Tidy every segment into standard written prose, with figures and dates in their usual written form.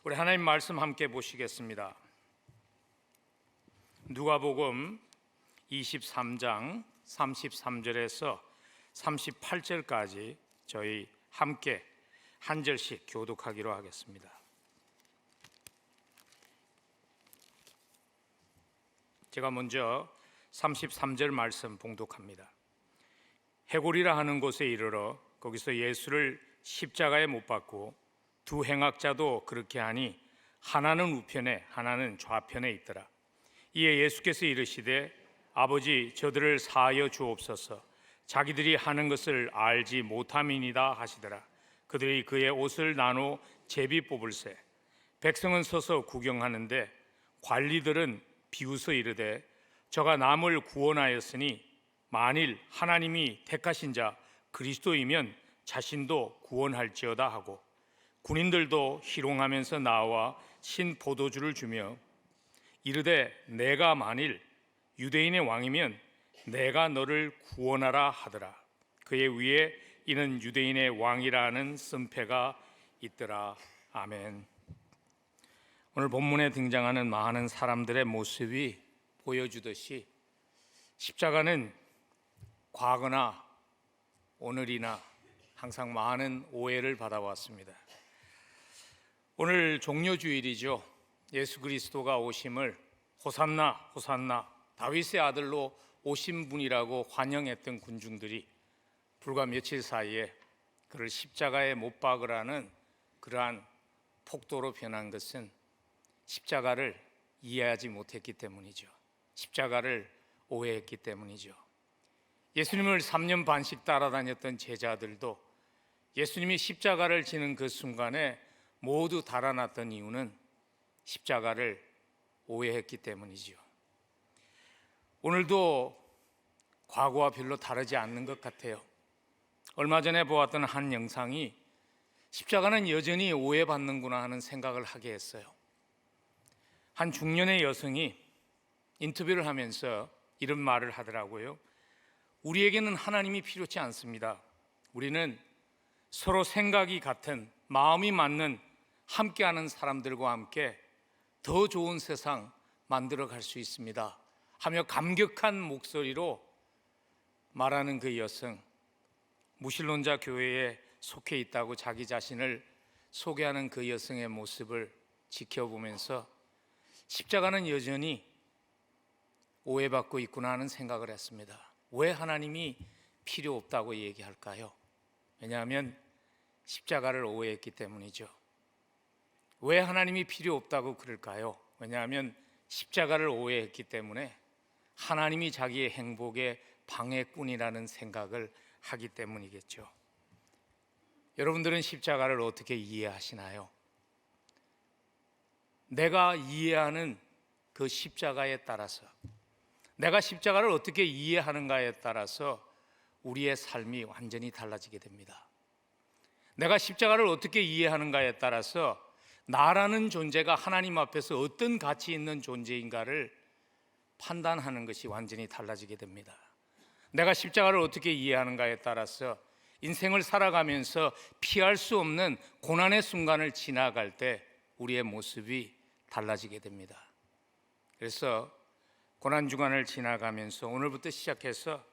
우리 하나님 말씀 함께 보시겠습니다. 누가복음 23장 33절에서 38절까지 저희 함께 한 절씩 교독하기로 하겠습니다. 제가 먼저 33절 말씀 봉독합니다. 해골이라 하는 곳에 이르러 거기서 예수를 십자가에 못 박고 두 행악자도 그렇게 하니 하나는 우편에 하나는 좌편에 있더라. 이에 예수께서 이르시되 아버지 저들을 사하여 주옵소서, 자기들이 하는 것을 알지 못함이니이다 하시더라. 그들이 그의 옷을 나누어 제비 뽑을새 백성은 서서 구경하는데 관리들은 비웃어 이르되 저가 남을 구원하였으니 만일 하나님이 택하신 자 그리스도이면 자신도 구원할지어다 하고, 군인들도 희롱하면서 나와 신 포도주를 주며 이르되 내가 만일 유대인의 왕이면 내가 너를 구원하라 하더라. 그의 위에 이는 유대인의 왕이라는 쓴패가 있더라. 아멘. 오늘 본문에 등장하는 많은 사람들의 모습이 보여주듯이 십자가는 과거나 오늘이나 항상 많은 오해를 받아왔습니다. 오늘 종려주일이죠. 예수 그리스도가 오심을 호산나 호산나 다윗의 아들로 오신 분이라고 환영했던 군중들이 불과 며칠 사이에 그를 십자가에 못 박으라는 그러한 폭도로 변한 것은 십자가를 이해하지 못했기 때문이죠. 십자가를 오해했기 때문이죠. 예수님을 3년 반씩 따라다녔던 제자들도 예수님이 십자가를 지는 그 순간에 모두 달아났던 이유는 십자가를 오해했기 때문이죠. 오늘도 과거와 별로 다르지 않는 것 같아요. 얼마 전에 보았던 한 영상이 십자가는 여전히 오해받는구나 하는 생각을 하게 했어요. 한 중년의 여성이 인터뷰를 하면서 이런 말을 하더라고요. 우리에게는 하나님이 필요치 않습니다. 우리는 서로 생각이 같은, 마음이 맞는, 함께하는 사람들과 함께 더 좋은 세상 만들어 갈 수 있습니다 하며 감격한 목소리로 말하는 그 여성, 무신론자 교회에 속해 있다고 자기 자신을 소개하는 그 여성의 모습을 지켜보면서 십자가는 여전히 오해받고 있구나 하는 생각을 했습니다. 왜 하나님이 필요 없다고 얘기할까요? 왜냐하면 십자가를 오해했기 때문이죠. 왜 하나님이 필요 없다고 그럴까요? 왜냐하면 십자가를 오해했기 때문에 하나님이 자기의 행복의 방해꾼이라는 생각을 하기 때문이겠죠. 여러분들은 십자가를 어떻게 이해하시나요? 내가 이해하는 그 십자가에 따라서, 내가 십자가를 어떻게 이해하는가에 따라서 우리의 삶이 완전히 달라지게 됩니다. 내가 십자가를 어떻게 이해하는가에 따라서 나라는 존재가 하나님 앞에서 어떤 가치 있는 존재인가를 판단하는 것이 완전히 달라지게 됩니다. 내가 십자가를 어떻게 이해하는가에 따라서 인생을 살아가면서 피할 수 없는 고난의 순간을 지나갈 때 우리의 모습이 달라지게 됩니다. 그래서 고난 주간을 지나가면서 오늘부터 시작해서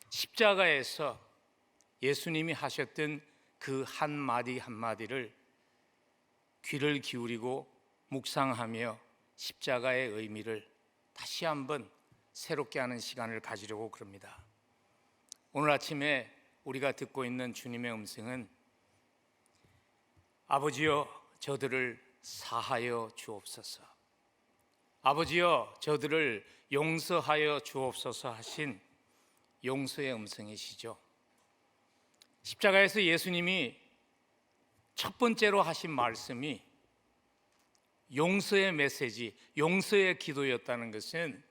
십자가에서 예수님이 하셨던 그 한마디 한마디를 귀를 기울이고 묵상하며 십자가의 의미를 다시 한번 새롭게 하는 시간을 가지려고 그럽니다. 오늘 아침에 우리가 듣고 있는 주님의 음성은 아버지여 저들을 사하여 주옵소서, 아버지여 저들을 용서하여 주옵소서 하신 용서의 음성이시죠. 십자가에서 예수님이 첫 번째로 하신 말씀이 용서의 메시지, 용서의 기도였다는 것은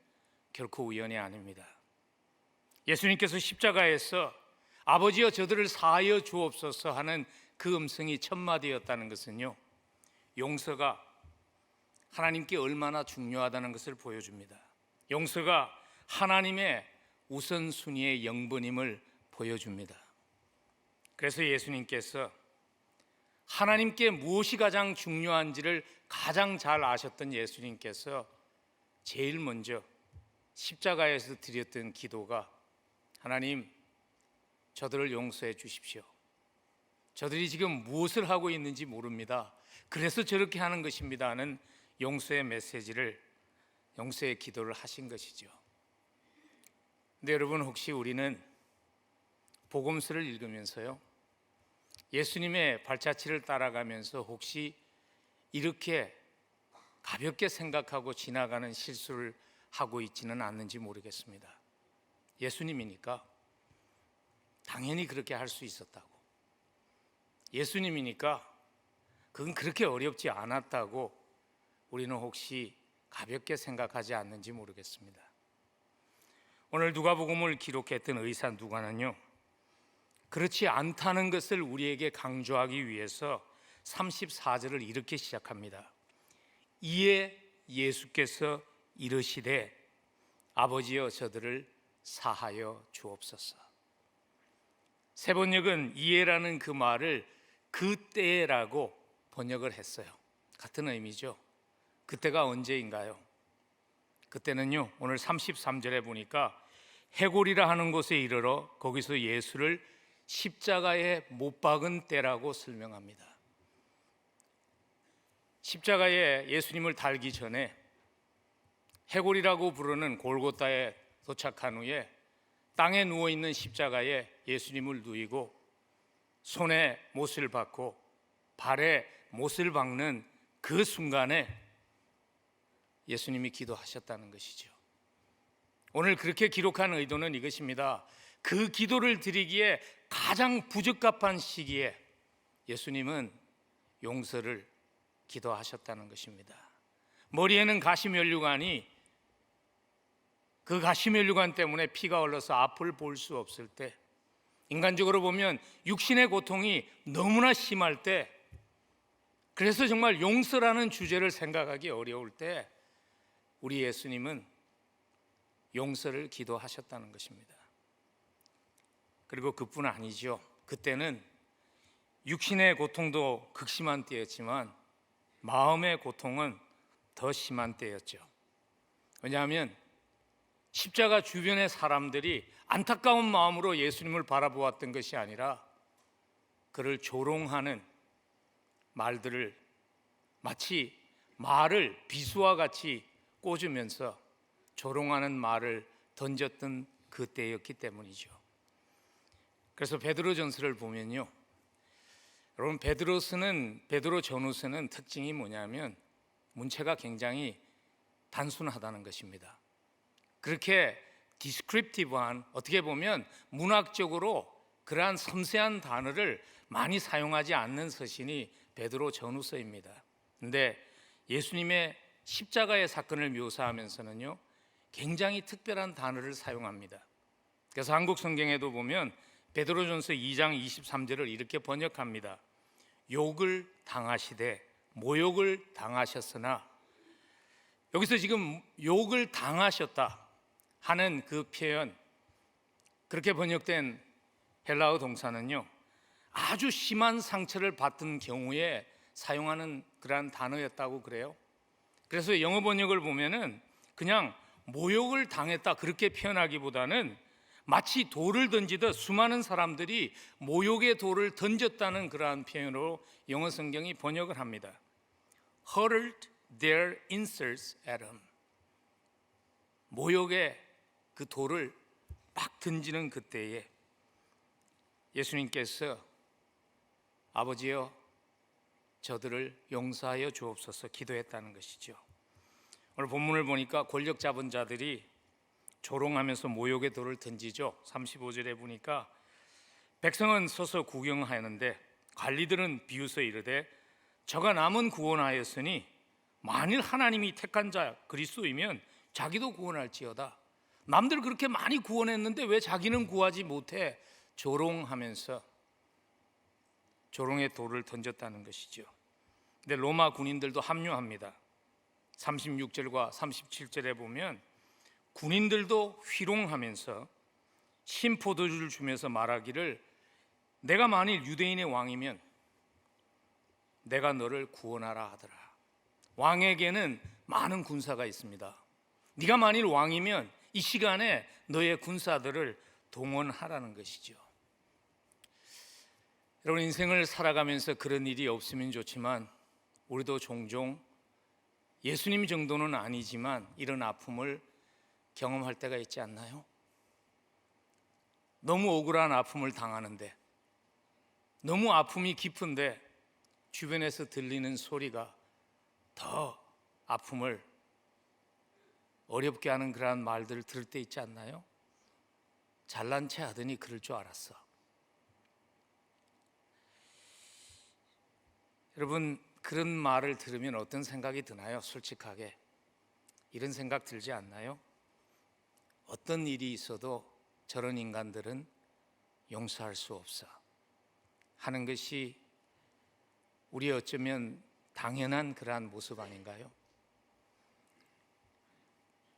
결코 우연이 아닙니다. 예수님께서 십자가에서 아버지여 저들을 사하여 주옵소서 하는 그 음성이 첫 마디였다는 것은요, 용서가 하나님께 얼마나 중요하다는 것을 보여줍니다. 용서가 하나님의 우선순위의 영분임을 보여줍니다. 그래서 예수님께서 하나님께 무엇이 가장 중요한지를 가장 잘 아셨던 예수님께서 제일 먼저 십자가에서 드렸던 기도가 하나님, 저들을 용서해 주십시오. 저들이 지금 무엇을 하고 있는지 모릅니다. 그래서 저렇게 하는 것입니다 하는 용서의 메시지를, 용서의 기도를 하신 것이죠. 근데 여러분, 혹시 우리는 복음서를 읽으면서요, 예수님의 발자취를 따라가면서 혹시 이렇게 가볍게 생각하고 지나가는 실수를 하고 있지는 않는지 모르겠습니다. 예수님이니까 당연히 그렇게 할 수 있었다고, 예수님이니까 그건 그렇게 어렵지 않았다고 우리는 혹시 가볍게 생각하지 않는지 모르겠습니다. 오늘 누가복음을 기록했던 의사 누가는요, 그렇지 않다는 것을 우리에게 강조하기 위해서 34절을 이렇게 시작합니다. 이에 예수께서 이르시되 아버지여 저들을 사하여 주옵소서. 세번역은 이에라는 그 말을 그때라고 번역을 했어요. 같은 의미죠. 그때가 언제인가요? 그때는요, 오늘 33절에 보니까 해골이라 하는 곳에 이르러 거기서 예수를 십자가에 못 박은 때라고 설명합니다. 십자가에 예수님을 달기 전에 해골이라고 부르는 골고다에 도착한 후에 땅에 누워있는 십자가에 예수님을 누이고 손에 못을 박고 발에 못을 박는 그 순간에 예수님이 기도하셨다는 것이죠. 오늘 그렇게 기록한 의도는 이것입니다. 그 기도를 드리기에 가장 부적합한 시기에 예수님은 용서를 기도하셨다는 것입니다. 머리에는 가시면류관이, 그 가시면류관 때문에 피가 흘러서 앞을 볼 수 없을 때, 인간적으로 보면 육신의 고통이 너무나 심할 때, 그래서 정말 용서라는 주제를 생각하기 어려울 때 우리 예수님은 용서를 기도하셨다는 것입니다. 그리고 그뿐 아니죠. 그때는 육신의 고통도 극심한 때였지만 마음의 고통은 더 심한 때였죠. 왜냐하면 십자가 주변의 사람들이 안타까운 마음으로 예수님을 바라보았던 것이 아니라 그를 조롱하는 말들을, 마치 말을 비수와 같이 꽂으면서 조롱하는 말을 던졌던 그때였기 때문이죠. 그래서 베드로전서를 보면요, 여러분, 베드로 전후서는 특징이 뭐냐면 문체가 굉장히 단순하다는 것입니다. 그렇게 디스크립티브한, 어떻게 보면 문학적으로 그러한 섬세한 단어를 많이 사용하지 않는 서신이 베드로 전후서입니다. 근데 예수님의 십자가의 사건을 묘사하면서는요, 굉장히 특별한 단어를 사용합니다. 그래서 한국 성경에도 보면 베드로전서 2장 23절을 이렇게 번역합니다. 욕을 당하시되 모욕을 당하셨으나, 여기서 지금 욕을 당하셨다 하는 그 표현, 그렇게 번역된 헬라어 동사는요, 아주 심한 상처를 받은 경우에 사용하는 그러한 단어였다고 그래요. 그래서 영어 번역을 보면은 그냥 모욕을 당했다 그렇게 표현하기보다는 마치 돌을 던지듯 수많은 사람들이 모욕의 돌을 던졌다는 그러한 표현으로 영어 성경이 번역을 합니다. hurled their insults at him. 모욕의 그 돌을 막 던지는 그때에 예수님께서 아버지여 저들을 용서하여 주옵소서 기도했다는 것이죠. 오늘 본문을 보니까 권력 잡은 자들이 조롱하면서 모욕의 돌을 던지죠. 35절에 보니까 백성은 서서 구경하였는데 관리들은 비웃어 이르되 저가 남은 구원하였으니 만일 하나님이 택한 자 그리스도이면 자기도 구원할지어다. 남들 그렇게 많이 구원했는데 왜 자기는 구하지 못해? 조롱하면서 조롱의 돌을 던졌다는 것이죠. 근데 로마 군인들도 합류합니다. 36절과 37절에 보면 군인들도 희롱하면서 신포도주를 주면서 말하기를 내가 만일 유대인의 왕이면 내가 너를 구원하라 하더라. 왕에게는 많은 군사가 있습니다. 네가 만일 왕이면 이 시간에 너의 군사들을 동원하라는 것이죠. 여러분, 인생을 살아가면서 그런 일이 없으면 좋지만 우리도 종종 예수님 정도는 아니지만 이런 아픔을 경험할 때가 있지 않나요? 너무 억울한 아픔을 당하는데, 너무 아픔이 깊은데 주변에서 들리는 소리가 더 아픔을 어렵게 하는 그러한 말들을 들을 때 있지 않나요? 잘난 체 하더니 그럴 줄 알았어. 여러분, 그런 말을 들으면 어떤 생각이 드나요? 솔직하게 이런 생각 들지 않나요? 어떤 일이 있어도 저런 인간들은 용서할 수 없어 하는 것이 우리 어쩌면 당연한 그러한 모습 아닌가요?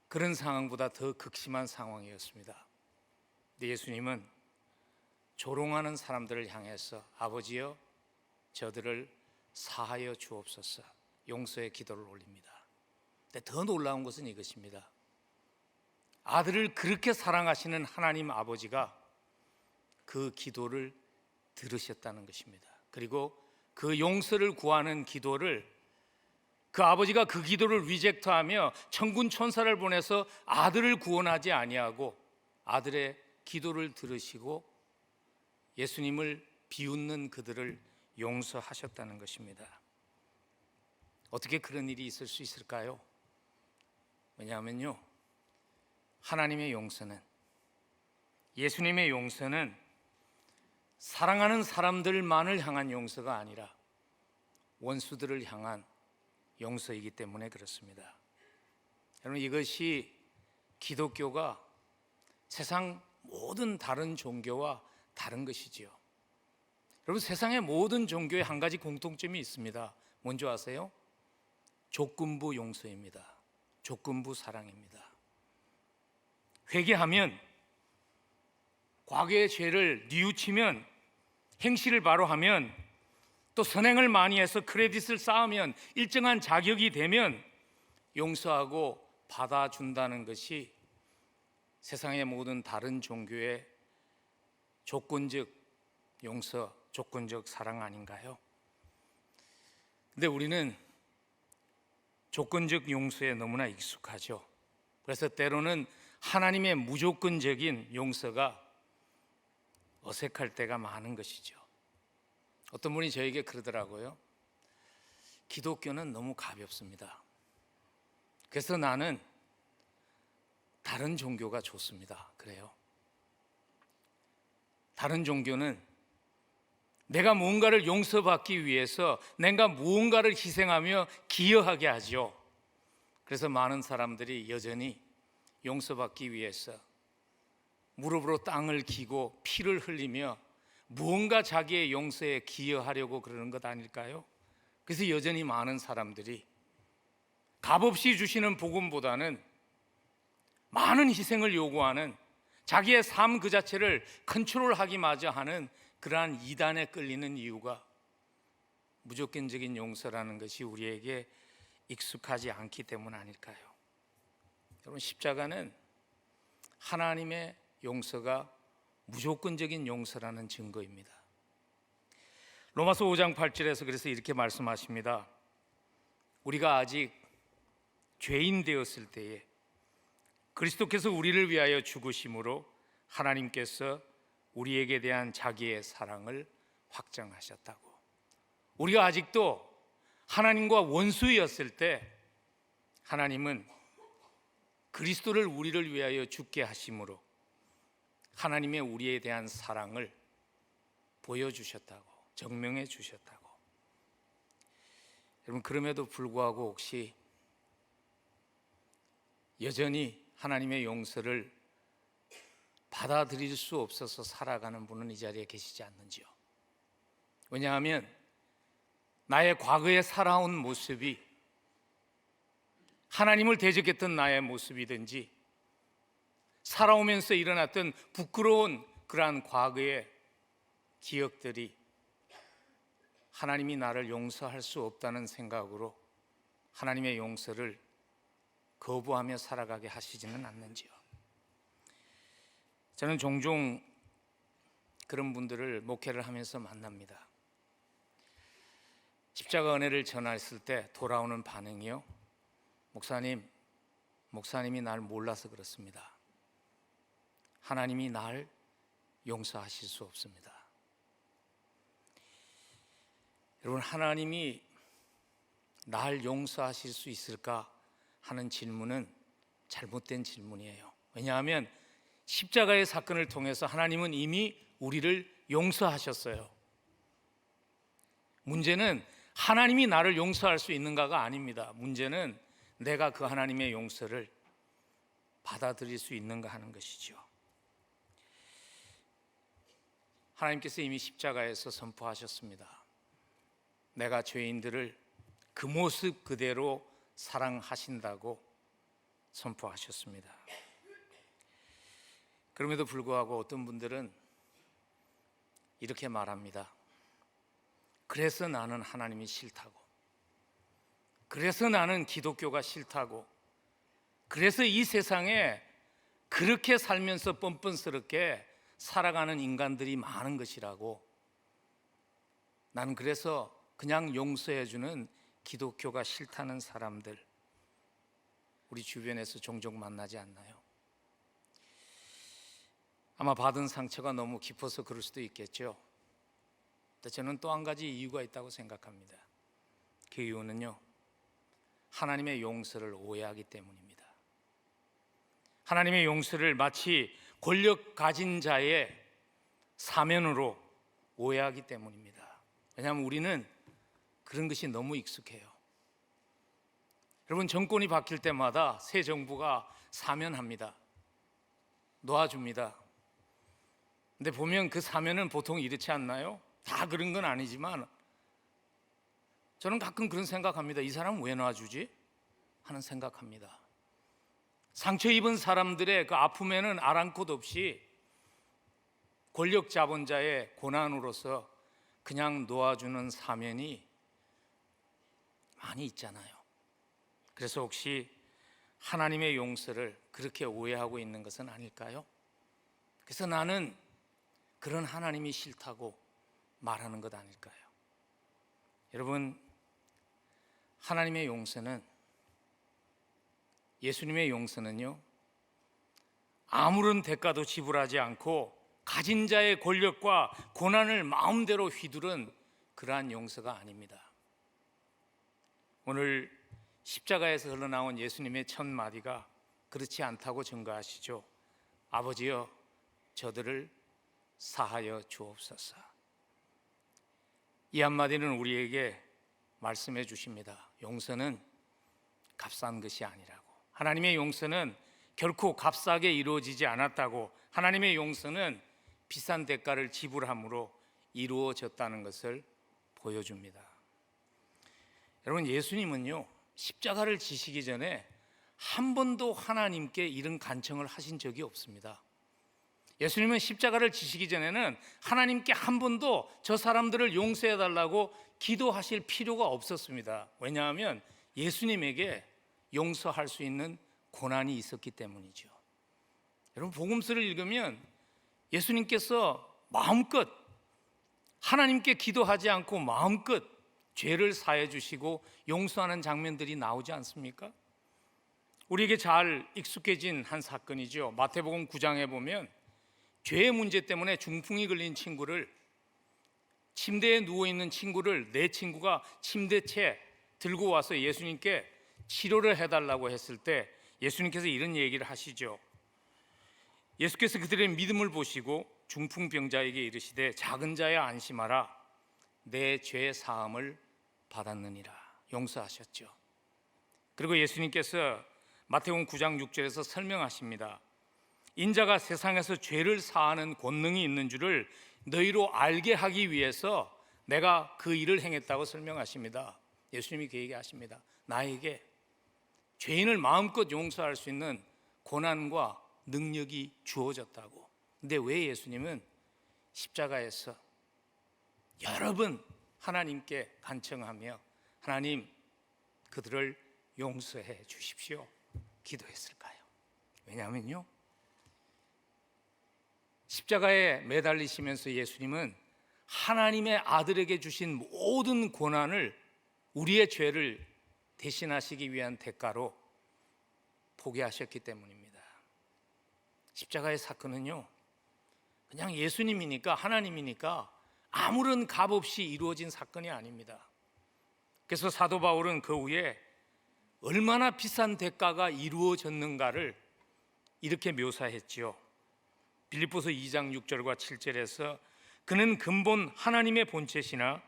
그런 상황보다 더 극심한 상황이었습니다. 예수님은 조롱하는 사람들을 향해서 아버지여 저들을 사하여 주옵소서 용서의 기도를 올립니다. 근데 더 놀라운 것은 이것입니다. 아들을 그렇게 사랑하시는 하나님 아버지가 그 기도를 들으셨다는 것입니다. 그리고 그 용서를 구하는 기도를, 그 아버지가 그 기도를 리젝트하며 천군 천사를 보내서 아들을 구원하지 아니하고 아들의 기도를 들으시고 예수님을 비웃는 그들을 용서하셨다는 것입니다. 어떻게 그런 일이 있을 수 있을까요? 왜냐하면요, 하나님의 용서는, 예수님의 용서는 사랑하는 사람들만을 향한 용서가 아니라 원수들을 향한 용서이기 때문에 그렇습니다. 여러분, 이것이 기독교가 세상 모든 다른 종교와 다른 것이지요. 여러분, 세상의 모든 종교에 한 가지 공통점이 있습니다. 뭔지 아세요? 조건부 용서입니다. 조건부 사랑입니다. 회개하면, 과거의 죄를 뉘우치면, 행실을 바로 하면, 또 선행을 많이 해서 크레딧을 쌓으면, 일정한 자격이 되면 용서하고 받아준다는 것이 세상의 모든 다른 종교의 조건적 용서, 조건적 사랑 아닌가요? 근데 우리는 조건적 용서에 너무나 익숙하죠. 그래서 때로는 하나님의 무조건적인 용서가 어색할 때가 많은 것이죠. 어떤 분이 저에게 그러더라고요. 기독교는 너무 가볍습니다. 그래서 나는 다른 종교가 좋습니다. 그래요. 다른 종교는 내가 무언가를 용서받기 위해서 내가 무언가를 희생하며 기여하게 하죠. 그래서 많은 사람들이 여전히 용서받기 위해서 무릎으로 땅을 기고 피를 흘리며 무언가 자기의 용서에 기여하려고 그러는 것 아닐까요? 그래서 여전히 많은 사람들이 값없이 주시는 복음보다는 많은 희생을 요구하는, 자기의 삶 그 자체를 컨트롤하기마저 하는 그러한 이단에 끌리는 이유가 무조건적인 용서라는 것이 우리에게 익숙하지 않기 때문 아닐까요? 여러분, 십자가는 하나님의 용서가 무조건적인 용서라는 증거입니다. 로마서 5장 8절에서 그래서 이렇게 말씀하십니다. 우리가 아직 죄인 되었을 때에 그리스도께서 우리를 위하여 죽으심으로 하나님께서 우리에게 대한 자기의 사랑을 확정하셨다고. 우리가 아직도 하나님과 원수였을 때 하나님은 그리스도를 우리를 위하여 죽게 하심으로 하나님의 우리에 대한 사랑을 보여주셨다고, 증명해 주셨다고. 여러분, 그럼에도 불구하고 혹시 여전히 하나님의 용서를 받아들일 수 없어서 살아가는 분은 이 자리에 계시지 않는지요? 왜냐하면 나의 과거에 살아온 모습이 하나님을 대적했던 나의 모습이든지 살아오면서 일어났던 부끄러운 그러한 과거의 기억들이 하나님이 나를 용서할 수 없다는 생각으로 하나님의 용서를 거부하며 살아가게 하시지는 않는지요? 저는 종종 그런 분들을 목회를 하면서 만납니다. 십자가 은혜를 전했을 때 돌아오는 반응이요, 목사님이 날 몰라서 그렇습니다. 하나님이 날 용서하실 수 없습니다. 여러분, 하나님이 날 용서하실 수 있을까 하는 질문은 잘못된 질문이에요. 왜냐하면 십자가의 사건을 통해서 하나님은 이미 우리를 용서하셨어요. 문제는 하나님이 나를 용서할 수 있는가가 아닙니다. 문제는 내가 그 하나님의 용서를 받아들일 수 있는가 하는 것이죠. 하나님께서 이미 십자가에서 선포하셨습니다. 내가 죄인들을 그 모습 그대로 사랑하신다고 선포하셨습니다. 그럼에도 불구하고 어떤 분들은 이렇게 말합니다. 그래서 나는 하나님이 싫다고, 그래서 나는 기독교가 싫다고, 그래서 이 세상에 그렇게 살면서 뻔뻔스럽게 살아가는 인간들이 많은 것이라고, 나는 그래서 그냥 용서해주는 기독교가 싫다는 사람들, 우리 주변에서 종종 만나지 않나요? 아마 받은 상처가 너무 깊어서 그럴 수도 있겠죠. 저는 또 한 가지 이유가 있다고 생각합니다. 그 이유는요, 하나님의 용서를 오해하기 때문입니다. 하나님의 용서를 마치 권력 가진 자의 사면으로 오해하기 때문입니다. 왜냐하면 우리는 그런 것이 너무 익숙해요. 여러분, 정권이 바뀔 때마다 새 정부가 사면합니다. 놓아줍니다. 근데 보면 그 사면은 보통 이렇지 않나요? 다 그런 건 아니지만 저는 가끔 그런 생각합니다. 이 사람 왜 놔주지? 하는 생각합니다. 상처 입은 사람들의 그 아픔에는 아랑곳 없이 권력 자본자의 고난으로서 그냥 놓아주는 사면이 많이 있잖아요. 그래서 혹시 하나님의 용서를 그렇게 오해하고 있는 것은 아닐까요? 그래서 나는 그런 하나님이 싫다고 말하는 것 아닐까요? 여러분, 하나님의 용서는, 예수님의 용서는요, 아무런 대가도 지불하지 않고 가진 자의 권력과 고난을 마음대로 휘두른 그러한 용서가 아닙니다. 오늘 십자가에서 흘러나온 예수님의 첫 마디가 그렇지 않다고 증거하시죠. 아버지여, 저들을 사하여 주옵소서. 이 한마디는 우리에게 말씀해 주십니다. 용서는 값싼 것이 아니라고. 하나님의 용서는 결코 값싸게 이루어지지 않았다고. 하나님의 용서는 비싼 대가를 지불함으로 이루어졌다는 것을 보여줍니다. 여러분, 예수님은요, 십자가를 지시기 전에 한 번도 하나님께 이런 간청을 하신 적이 없습니다. 예수님은 십자가를 지시기 전에는 하나님께 한 번도 저 사람들을 용서해 달라고 기도하실 필요가 없었습니다. 왜냐하면 예수님에게 용서할 수 있는 고난이 있었기 때문이죠. 여러분, 복음서를 읽으면 예수님께서 마음껏 하나님께 기도하지 않고 마음껏 죄를 사해 주시고 용서하는 장면들이 나오지 않습니까? 우리에게 잘 익숙해진 한 사건이죠. 마태복음 9장에 보면 죄의 문제 때문에 중풍이 걸린 친구를, 침대에 누워있는 친구를 내 친구가 침대채 들고 와서 예수님께 치료를 해달라고 했을 때 예수님께서 이런 얘기를 하시죠. 예수께서 그들의 믿음을 보시고 중풍병자에게 이르시되 작은 자야 안심하라, 내 죄 사함을 받았느니라. 용서하셨죠. 그리고 예수님께서 마태복음 9장 6절에서 설명하십니다. 인자가 세상에서 죄를 사하는 권능이 있는 줄을 너희로 알게 하기 위해서 내가 그 일을 행했다고 설명하십니다. 예수님이 그 얘기하십니다. 나에게 죄인을 마음껏 용서할 수 있는 고난과 능력이 주어졌다고. 근데 왜 예수님은 십자가에서 여러 번 하나님께 간청하며 하나님 그들을 용서해 주십시오 기도했을까요? 왜냐하면요, 십자가에 매달리시면서 예수님은 하나님의 아들에게 주신 모든 고난을 우리의 죄를 대신하시기 위한 대가로 포기하셨기 때문입니다. 십자가의 사건은요, 그냥 예수님이니까, 하나님이니까 아무런 값 없이 이루어진 사건이 아닙니다. 그래서 사도 바울은 그 후에 얼마나 비싼 대가가 이루어졌는가를 이렇게 묘사했지요. 빌립보서 2장 6절과 7절에서 그는 근본 하나님의 본체시나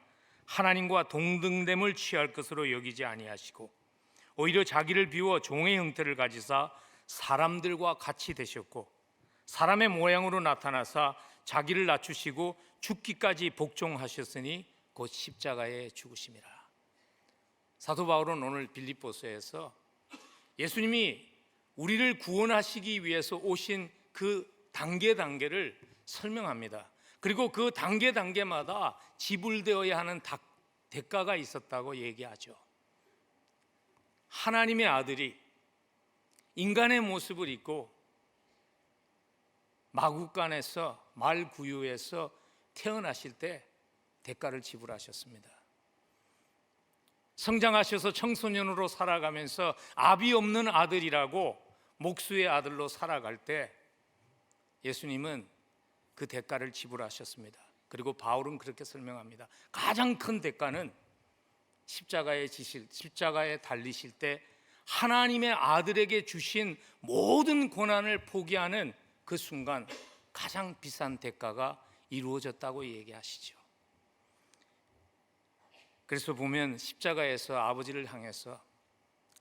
하나님과 동등됨을 취할 것으로 여기지 아니하시고 오히려 자기를 비워 종의 형태를 가지사 사람들과 같이 되셨고 사람의 모양으로 나타나사 자기를 낮추시고 죽기까지 복종하셨으니 곧 십자가에 죽으심이라. 사도 바울은 오늘 빌립보서에서 예수님이 우리를 구원하시기 위해서 오신 그 단계를 설명합니다. 그리고 그 단계마다 지불되어야 하는 대가가 있었다고 얘기하죠. 하나님의 아들이 인간의 모습을 입고 마구간에서 말구유에서 태어나실 때 대가를 지불하셨습니다. 성장하셔서 청소년으로 살아가면서 아비 없는 아들이라고 목수의 아들로 살아갈 때 예수님은 그 대가를 지불하셨습니다. 그리고 바울은 그렇게 설명합니다. 가장 큰 대가는 십자가에 달리실 때 하나님의 아들에게 주신 모든 고난을 포기하는 그 순간 가장 비싼 대가가 이루어졌다고 얘기하시죠. 그래서 보면 십자가에서 아버지를 향해서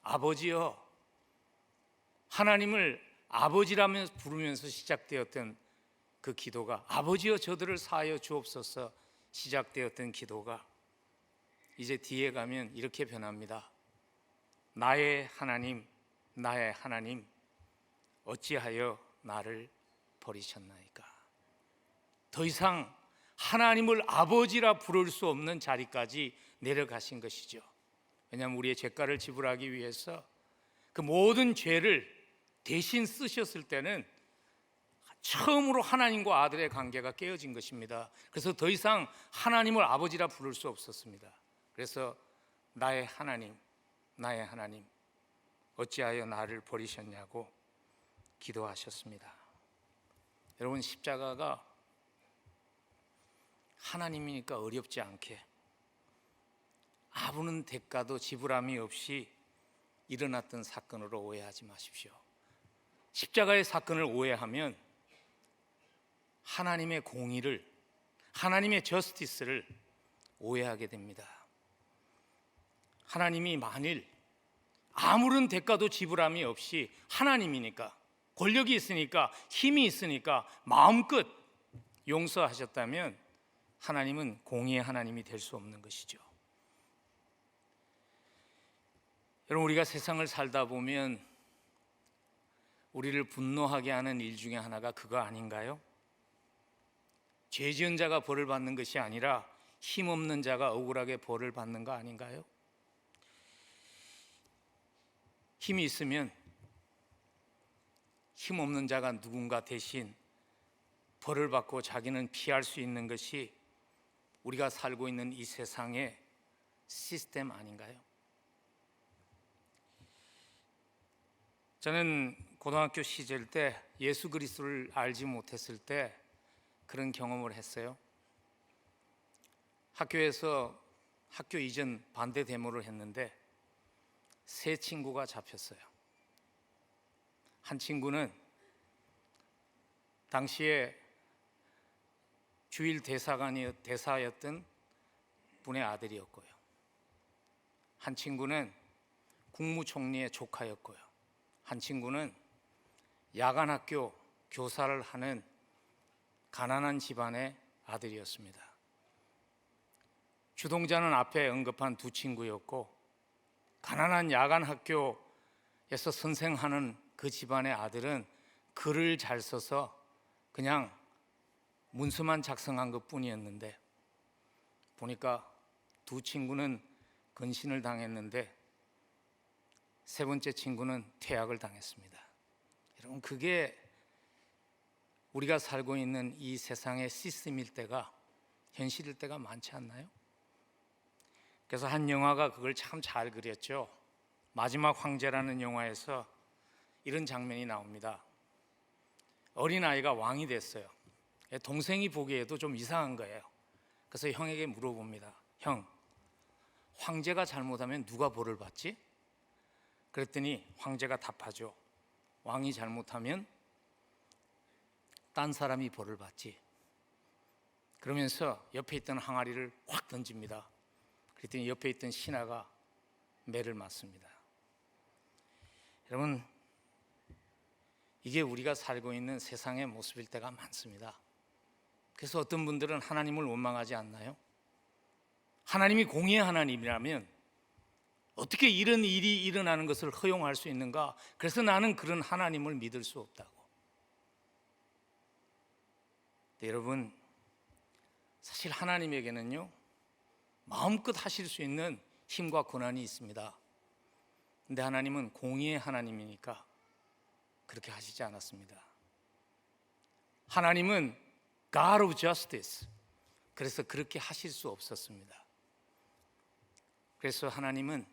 아버지여, 하나님을 아버지라며 부르면서 시작되었던 그 기도가, 아버지여 저들을 사하여 주옵소서 시작되었던 기도가 이제 뒤에 가면 이렇게 변합니다. 나의 하나님, 나의 하나님, 어찌하여 나를 버리셨나이까. 더 이상 하나님을 아버지라 부를 수 없는 자리까지 내려가신 것이죠. 왜냐하면 우리의 죄가를 지불하기 위해서 그 모든 죄를 대신 쓰셨을 때는 처음으로 하나님과 아들의 관계가 깨어진 것입니다. 그래서 더 이상 하나님을 아버지라 부를 수 없었습니다. 그래서 나의 하나님, 나의 하나님, 어찌하여 나를 버리셨냐고 기도하셨습니다. 여러분, 십자가가 하나님이니까 어렵지 않게 아무런 대가도 지불함이 없이 일어났던 사건으로 오해하지 마십시오. 십자가의 사건을 오해하면 하나님의 공의를, 하나님의 저스티스를 오해하게 됩니다. 하나님이 만일 아무런 대가도 지불함이 없이 하나님이니까, 권력이 있으니까, 힘이 있으니까 마음껏 용서하셨다면 하나님은 공의의 하나님이 될 수 없는 것이죠. 여러분, 우리가 세상을 살다 보면 우리를 분노하게 하는 일 중에 하나가 그거 아닌가요? 죄 지은 자가 벌을 받는 것이 아니라 힘없는 자가 억울하게 벌을 받는 거 아닌가요? 힘이 있으면 힘없는 자가 누군가 대신 벌을 받고 자기는 피할 수 있는 것이 우리가 살고 있는 이 세상의 시스템 아닌가요? 저는 고등학교 시절 때 예수 그리스도를 알지 못했을 때 그런 경험을 했어요. 학교에서 학교 이전 반대 데모를 했는데 세 친구가 잡혔어요. 한 친구는 당시에 주일 대사였던 분의 아들이었고요. 한 친구는 국무총리의 조카였고요. 한 친구는 야간학교 교사를 하는 가난한 집안의 아들이었습니다. 주동자는 앞에 언급한 두 친구였고, 가난한 야간학교에서 선생하는 그 집안의 아들은 글을 잘 써서 그냥 문서만 작성한 것 뿐이었는데 보니까 두 친구는 근신을 당했는데 세 번째 친구는 퇴학을 당했습니다. 여러분, 그게 우리가 살고 있는 이 세상의 시스템일 때가, 현실일 때가 많지 않나요? 그래서 한 영화가 그걸 참 잘 그렸죠. 마지막 황제라는 영화에서 이런 장면이 나옵니다. 어린아이가 왕이 됐어요. 동생이 보기에도 좀 이상한 거예요. 그래서 형에게 물어봅니다. 형, 황제가 잘못하면 누가 벌을 받지? 그랬더니 황제가 답하죠. 왕이 잘못하면 딴 사람이 벌을 받지. 그러면서 옆에 있던 항아리를 확 던집니다. 그랬더니 옆에 있던 신하가 매를 맞습니다. 여러분, 이게 우리가 살고 있는 세상의 모습일 때가 많습니다. 그래서 어떤 분들은 하나님을 원망하지 않나요? 하나님이 공의의 하나님이라면 어떻게 이런 일이 일어나는 것을 허용할 수 있는가? 그래서 나는 그런 하나님을 믿을 수 없다고. 여러분, 사실 하나님에게는요, 마음껏 하실 수 있는 힘과 권한이 있습니다. 근데 하나님은 공의의 하나님이니까 그렇게 하시지 않았습니다. 하나님은 God of Justice. 그래서 그렇게 하실 수 없었습니다. 그래서 하나님은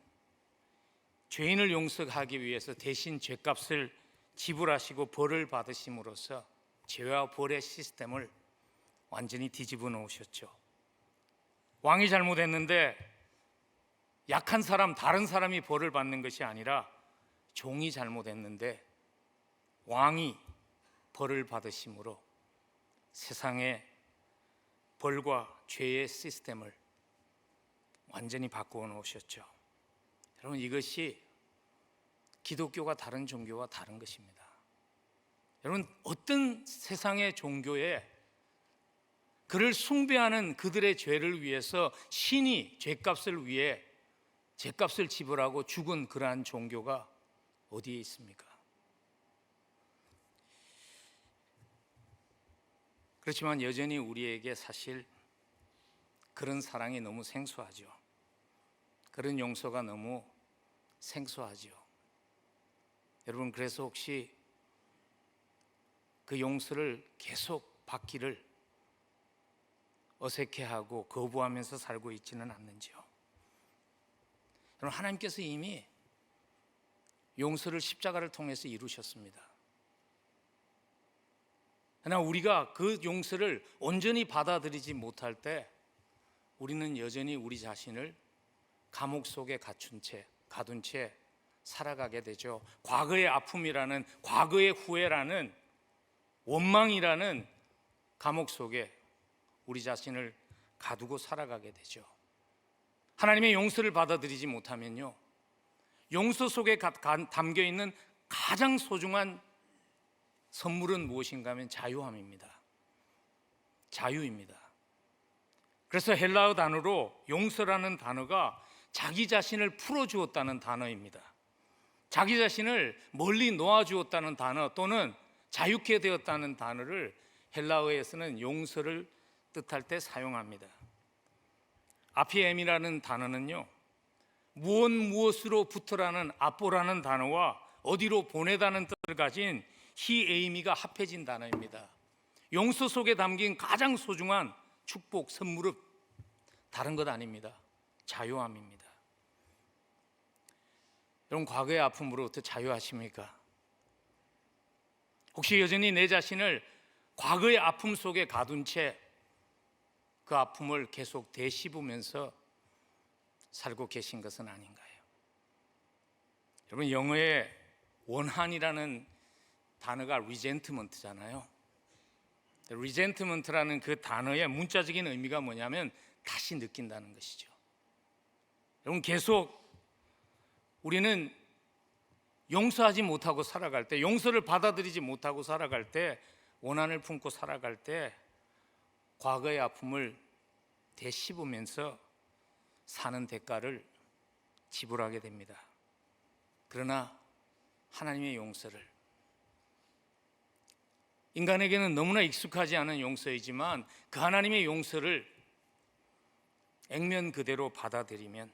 죄인을 용서하기 위해서 대신 죄값을 지불하시고 벌을 받으심으로써 죄와 벌의 시스템을 완전히 뒤집어 놓으셨죠. 왕이 잘못했는데 약한 사람, 다른 사람이 벌을 받는 것이 아니라 종이 잘못했는데 왕이 벌을 받으심으로 세상의 벌과 죄의 시스템을 완전히 바꾸어 놓으셨죠. 여러분, 이것이 기독교가 다른 종교와 다른 것입니다. 여러분, 어떤 세상의 종교에 그를 숭배하는 그들의 죄를 위해서 신이 죄값을 위해 죄값을 지불하고 죽은 그러한 종교가 어디에 있습니까? 그렇지만 여전히 우리에게 사실 그런 사랑이 너무 생소하죠. 그런 용서가 너무 생소하죠. 여러분, 그래서 혹시 그 용서를 계속 받기를 어색해하고 거부하면서 살고 있지는 않는지요? 여러분, 하나님께서 이미 용서를 십자가를 통해서 이루셨습니다. 그러나 우리가 그 용서를 온전히 받아들이지 못할 때 우리는 여전히 우리 자신을 감옥 속에 가둔 채 살아가게 되죠. 과거의 아픔이라는, 과거의 후회라는, 원망이라는 감옥 속에 우리 자신을 가두고 살아가게 되죠. 하나님의 용서를 받아들이지 못하면요, 용서 속에 담겨 있는 가장 소중한 선물은 무엇인가 하면 자유함입니다. 자유입니다. 그래서 헬라어 단어로 용서라는 단어가 자기 자신을 풀어주었다는 단어입니다. 자기 자신을 멀리 놓아주었다는 단어 또는 자유케 되었다는 단어를 헬라어에서는 용서를 뜻할 때 사용합니다. 아피엠이라는 단어는요, 무엇으로부터라는 아포라는 단어와 어디로 보내다는 뜻을 가진 히에이미가 합해진 단어입니다. 용서 속에 담긴 가장 소중한 축복, 선물은 다른 것 아닙니다. 자유함입니다. 여러분, 과거의 아픔으로부터 자유하십니까? 혹시 여전히 내 자신을 과거의 아픔 속에 가둔 채 그 아픔을 계속 되씹으면서 살고 계신 것은 아닌가요? 여러분, 영어의 원한이라는 단어가 resentment잖아요. resentment라는 그 단어의 문자적인 의미가 뭐냐면 다시 느낀다는 것이죠. 여러분, 계속 우리는 용서하지 못하고 살아갈 때, 용서를 받아들이지 못하고 살아갈 때, 원한을 품고 살아갈 때 과거의 아픔을 되씹으면서 사는 대가를 지불하게 됩니다. 그러나 하나님의 용서를, 인간에게는 너무나 익숙하지 않은 용서이지만 그 하나님의 용서를 액면 그대로 받아들이면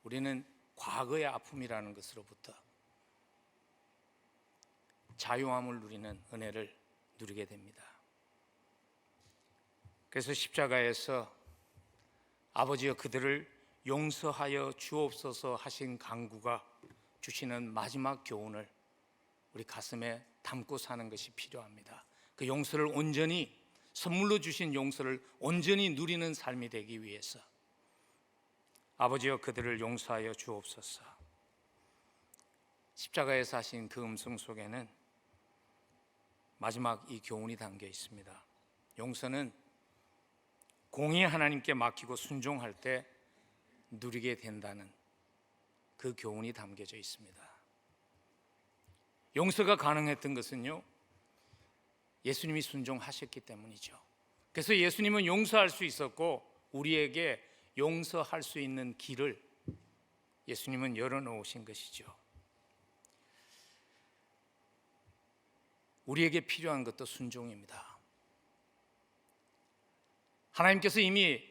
우리는 과거의 아픔이라는 것으로부터 자유함을 누리는 은혜를 누리게 됩니다. 그래서 십자가에서 아버지여 그들을 용서하여 주옵소서 하신 간구가 주시는 마지막 교훈을 우리 가슴에 담고 사는 것이 필요합니다. 그 용서를 온전히, 선물로 주신 용서를 온전히 누리는 삶이 되기 위해서 아버지여 그들을 용서하여 주옵소서. 십자가에서 하신 그 음성 속에는 마지막 이 교훈이 담겨 있습니다. 용서는 공의 하나님께 맡기고 순종할 때 누리게 된다는 그 교훈이 담겨져 있습니다. 용서가 가능했던 것은요, 예수님이 순종하셨기 때문이죠. 그래서 예수님은 용서할 수 있었고 우리에게 용서할 수 있는 길을 예수님은 열어놓으신 것이죠. 우리에게 필요한 것도 순종입니다. 하나님께서 이미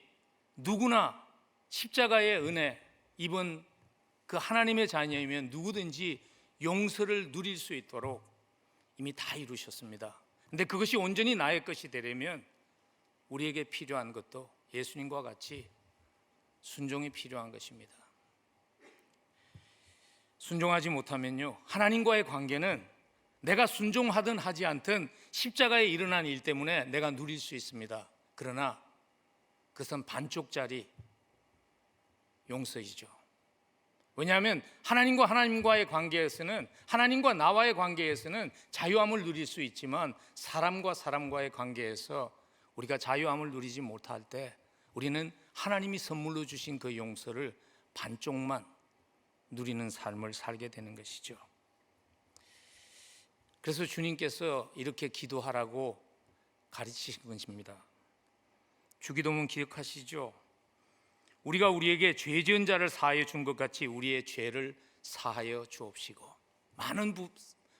누구나 십자가의 은혜 입은 그 하나님의 자녀이면 누구든지 용서를 누릴 수 있도록 이미 다 이루셨습니다. 근데 그것이 온전히 나의 것이 되려면 우리에게 필요한 것도 예수님과 같이 순종이 필요한 것입니다. 순종하지 못하면요, 하나님과의 관계는 내가 순종하든 하지 않든 십자가에 일어난 일 때문에 내가 누릴 수 있습니다. 그러나 그것은 반쪽짜리 용서이죠. 왜냐하면 하나님과의 관계에서는, 하나님과 나와의 관계에서는 자유함을 누릴 수 있지만 사람과 사람과의 관계에서 우리가 자유함을 누리지 못할 때 우리는 하나님이 선물로 주신 그 용서를 반쪽만 누리는 삶을 살게 되는 것이죠. 그래서 주님께서 이렇게 기도하라고 가르치신 것입니다. 주기도문 기억하시죠? 우리가 우리에게 죄 지은 자를 사하여 준 것 같이 우리의 죄를 사하여 주옵시고. 많은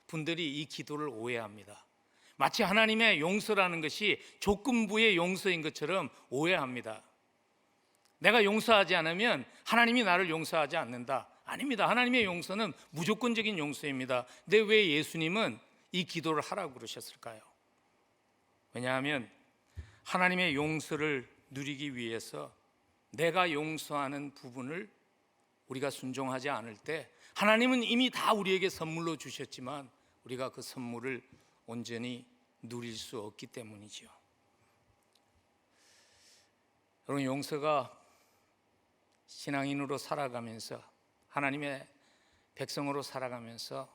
분들이 이 기도를 오해합니다. 마치 하나님의 용서라는 것이 조건부의 용서인 것처럼 오해합니다. 내가 용서하지 않으면 하나님이 나를 용서하지 않는다. 아닙니다. 하나님의 용서는 무조건적인 용서입니다. 근데 왜 예수님은 이 기도를 하라고 그러셨을까요? 왜냐하면 하나님의 용서를 누리기 위해서 내가 용서하는 부분을 우리가 순종하지 않을 때 하나님은 이미 다 우리에게 선물로 주셨지만 우리가 그 선물을 온전히 누릴 수 없기 때문이죠. 여러분, 용서가 신앙인으로 살아가면서, 하나님의 백성으로 살아가면서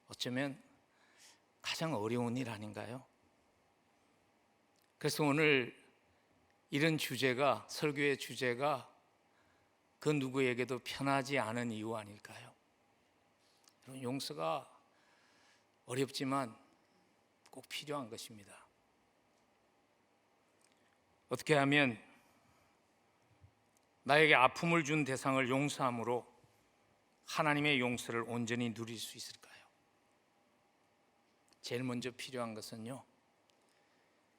어쩌면 가장 어려운 일 아닌가요? 그래서 오늘 이런 주제가, 설교의 주제가 그 누구에게도 편하지 않은 이유 아닐까요? 여러분, 용서가 어렵지만 꼭 필요한 것입니다. 어떻게 하면 나에게 아픔을 준 대상을 용서함으로 하나님의 용서를 온전히 누릴 수 있을까요? 제일 먼저 필요한 것은요,